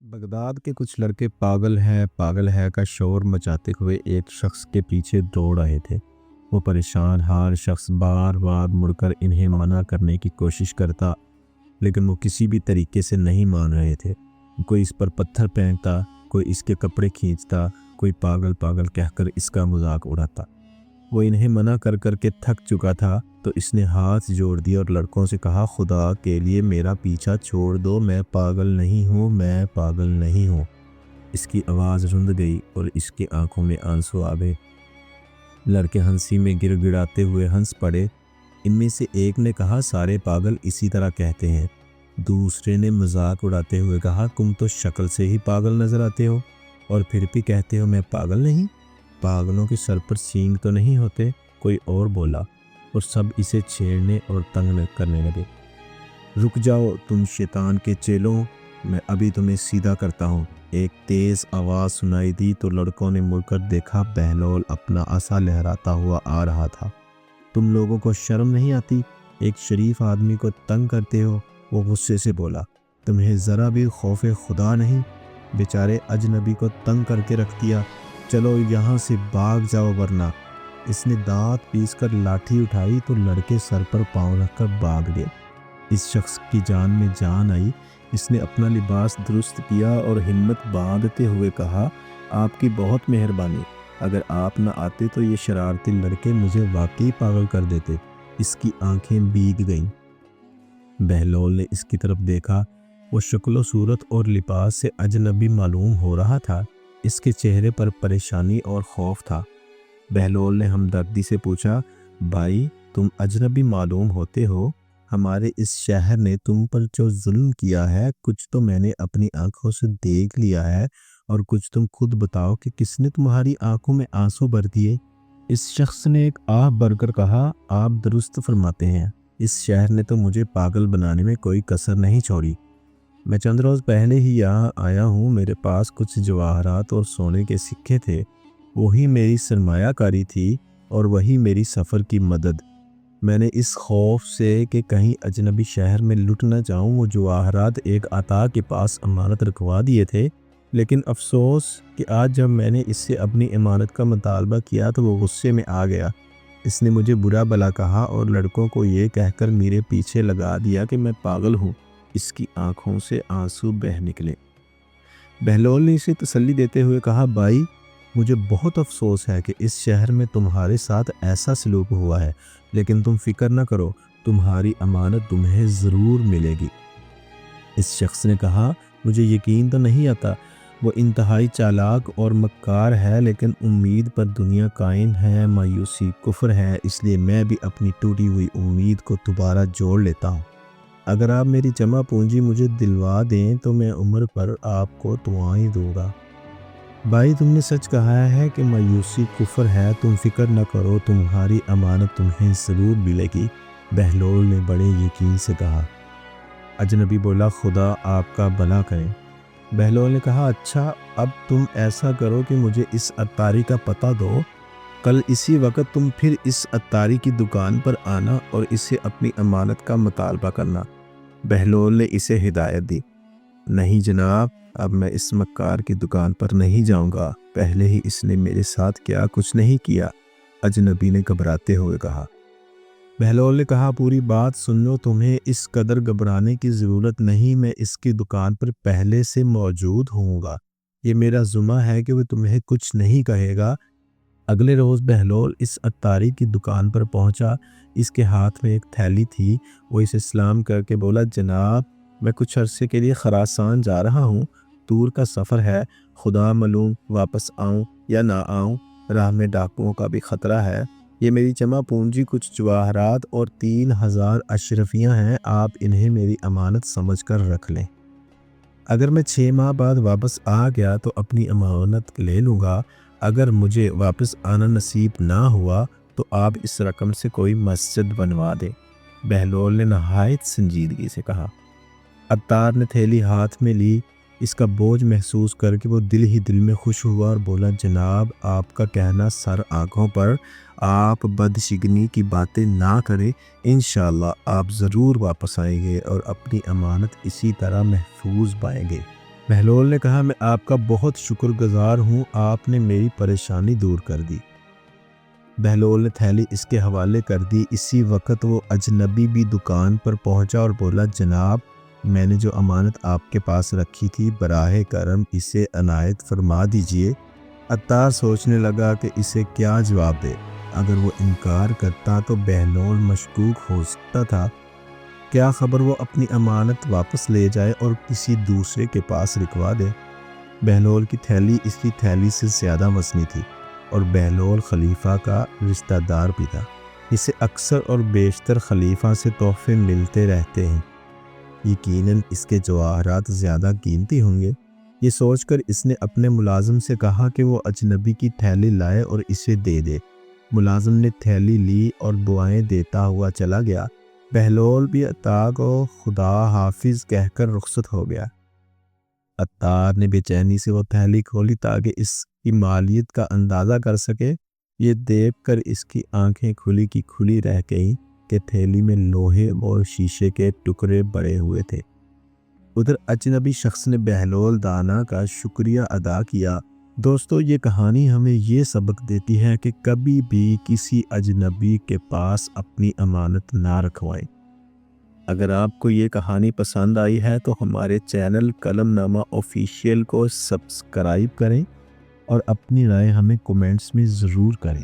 Baghdad के कुछ लड़के पागल है का शोर मचाते हुए एक शख्स के पीछे दौड़ रहे थे। वो परेशान हाल शख्स बार बार मुड़कर इन्हें मना करने की कोशिश करता, लेकिन वो किसी भी तरीके से नहीं मान रहे थे। कोई इस पर पत्थर फेंकता, कोई इसके कपड़े खींचता, कोई पागल पागल कहकर इसका मजाक उड़ाता। वो इन्हें मना कर कर के थक चुका था, तो इसने हाथ जोड़ दिया और लड़कों से कहा, खुदा के लिए मेरा पीछा छोड़ दो, मैं पागल नहीं हूँ, मैं पागल नहीं हूँ। इसकी आवाज़ रुंध गई और इसकी आंखों में आंसू आ गए। लड़के हंसी में गिड़गिड़ाते हुए हंस पड़े। इनमें से एक ने कहा, सारे पागल इसी तरह कहते हैं। दूसरे ने मजाक उड़ाते हुए कहा, तुम तो शक्ल से ही पागल नजर आते हो और फिर भी कहते हो मैं पागल नहीं। पागलों के सर पर सींग तो नहीं होते। कोई और बोला और सब इसे छेड़ने और तंग करने लगे। रुक जाओ तुम शैतान के चेलों, मैं अभी तुम्हें सीधा करता हूँ। एक तेज आवाज़ सुनाई दी तो लड़कों ने मुड़कर देखा, बहलोल अपना आसा लहराता हुआ आ रहा था। तुम लोगों को शर्म नहीं आती? एक शरीफ आदमी को तंग करते हो। वो गुस्से से बोला, तुम्हें ज़रा भी खौफ खुदा नहीं? बेचारे अजनबी को तंग करके रख दिया। चलो यहाँ से भाग जाओ वरना। इसने दांत पीसकर लाठी उठाई तो लड़के सर पर पांव रखकर भाग गए। इस शख्स की जान में जान आई। इसने अपना लिबास दुरुस्त किया और हिम्मत बांधते हुए कहा, आपकी बहुत मेहरबानी। अगर आप न आते तो ये शरारती लड़के मुझे वाकई पागल कर देते। इसकी आंखें भीग गईं। बहलोल ने इसकी तरफ देखा। वो शक्ल सूरत और लिबास से अजनबी मालूम हो रहा था। इसके चेहरे पर परेशानी और खौफ था। बहलोल ने हमदर्दी से पूछा, भाई तुम अजनबी मालूम होते हो। हमारे इस शहर ने तुम पर जो जुल्म किया है, कुछ तो मैंने अपनी आंखों से देख लिया है और कुछ तुम खुद बताओ कि किसने तुम्हारी आंखों में आंसू भर दिए। इस शख्स ने एक आह भरकर कहा, आप दुरुस्त फरमाते हैं। इस शहर ने तो मुझे पागल बनाने में कोई कसर नहीं छोड़ी। मैं चंद रोज़ पहले ही यहाँ आया हूँ। मेरे पास कुछ जवाहरात और सोने के सिक्के थे। वही मेरी सरमायाकारी थी और वही मेरी सफ़र की मदद। मैंने इस खौफ से कि कहीं अजनबी शहर में लुट न जाऊँ, वो जवाहरात एक अता के पास अमानत रखवा दिए थे। लेकिन अफसोस कि आज जब मैंने इससे अपनी अमानत का मुतालबा किया तो वो गुस्से में आ गया। इसने मुझे बुरा भला कहा और लड़कों को ये कहकर मेरे पीछे लगा दिया कि मैं पागल हूँ। इसकी आंखों से आंसू बह निकले। बहलोल ने इसे तसल्ली देते हुए कहा, भाई मुझे बहुत अफसोस है कि इस शहर में तुम्हारे साथ ऐसा सलूक हुआ है, लेकिन तुम फिक्र न करो, तुम्हारी अमानत तुम्हें ज़रूर मिलेगी। इस शख्स ने कहा, मुझे यकीन तो नहीं आता। वो इंतहाई चालाक और मक्कार है, लेकिन उम्मीद पर दुनिया कायम है, मायूसी कुफ्र है। इसलिए मैं भी अपनी टूटी हुई उम्मीद को दोबारा जोड़ लेता हूँ। अगर आप मेरी जमा पूंजी मुझे दिलवा दें तो मैं उम्र पर आपको दुआएं दूंगा। भाई तुमने सच कहा है कि मायूसी कुफ्र है। तुम फिक्र न करो, तुम्हारी अमानत तुम्हें ज़रूर मिलेगी। बहलोल ने बड़े यकीन से कहा। अजनबी बोला, खुदा आपका भला करे। बहलोल ने कहा, अच्छा अब तुम ऐसा करो कि मुझे इस अत्तारी का पता दो। कल इसी वक्त तुम फिर इस अत्तारी की दुकान पर आना और इसे अपनी अमानत का मुतालबा करना। बहलोल ने इसे हिदायत दी। नहीं जनाब, अब मैं इस मक्कार की दुकान पर नहीं जाऊंगा। पहले ही इसने मेरे साथ क्या कुछ नहीं किया। अजनबी ने घबराते हुए कहा। बहलोल ने कहा, पूरी बात सुन लो, तुम्हें इस कदर घबराने की ज़रूरत नहीं। मैं इसकी दुकान पर पहले से मौजूद होऊंगा। ये मेरा जुम्मा है कि वो तुम्हें कुछ नहीं कहेगा। अगले रोज़ बहलोल इस अत्तारी की दुकान पर पहुंचा। इसके हाथ में एक थैली थी। वो इसे सलाम करके बोला, जनाब मैं कुछ अरसे के लिए खरासान जा रहा हूँ। दूर का सफ़र है। खुदा मालूम वापस आऊँ या ना आऊँ। राह में डाकुओं का भी ख़तरा है। ये मेरी जमा पूंजी कुछ जवाहरात और 3000 अशरफियाँ हैं। आप इन्हें मेरी अमानत समझ कर रख लें। अगर मैं 6 माह बाद वापस आ गया तो अपनी अमानत ले लूँगा। अगर मुझे वापस आना नसीब ना हुआ तो आप इस रकम से कोई मस्जिद बनवा दें। बहलोल ने नहायत संजीदगी से कहा। अत्तार ने थैली हाथ में ली। इसका बोझ महसूस करके वो दिल ही दिल में खुश हुआ और बोला, जनाब आपका कहना सर आँखों पर। आप बदशिगनी की बातें ना करें। इंशाअल्लाह आप ज़रूर वापस आएंगे और अपनी अमानत इसी तरह महफूज पाएंगे। بہلول نے کہا میں آپ کا بہت شکر گزار ہوں، آپ نے میری پریشانی دور کر دی۔ بہلول نے تھیلی اس کے حوالے کر دی۔ اسی وقت وہ اجنبی بھی دکان پر پہنچا اور بولا جناب میں نے جو امانت آپ کے پاس رکھی تھی براہ کرم اسے عنایت فرما دیجئے۔ عطار سوچنے لگا کہ اسے کیا جواب دے۔ اگر وہ انکار کرتا تو بہلول مشکوک ہو سکتا تھا، کیا خبر وہ اپنی امانت واپس لے جائے اور کسی دوسرے کے پاس رکھوا دے۔ بہلول کی تھیلی اس کی تھیلی سے زیادہ وزنی تھی اور بہلول خلیفہ کا رشتہ دار بھی تھا، اسے اکثر اور بیشتر خلیفہ سے تحفے ملتے رہتے ہیں، یقیناً اس کے جواہرات زیادہ قیمتی ہوں گے۔ یہ سوچ کر اس نے اپنے ملازم سے کہا کہ وہ اجنبی کی تھیلی لائے اور اسے دے دے۔ ملازم نے تھیلی لی اور دعائیں دیتا ہوا چلا گیا۔ بہلول بھی عطار کو خدا حافظ کہہ کر رخصت ہو گیا۔ عطار نے بے چینی سے وہ تھیلی کھولی تاکہ اس کی مالیت کا اندازہ کر سکے۔ یہ دیکھ کر اس کی آنکھیں کھلی کی کھلی رہ گئیں کہ تھیلی میں لوہے اور شیشے کے ٹکڑے بڑے ہوئے تھے۔ ادھر اجنبی شخص نے بہلول دانا کا شکریہ ادا کیا۔ دوستو یہ کہانی ہمیں یہ سبق دیتی ہے کہ کبھی بھی کسی اجنبی کے پاس اپنی امانت نہ رکھوائیں۔ اگر آپ کو یہ کہانی پسند آئی ہے تو ہمارے چینل قلم نامہ آفیشیل کو سبسکرائب کریں اور اپنی رائے ہمیں کومنٹس میں ضرور کریں۔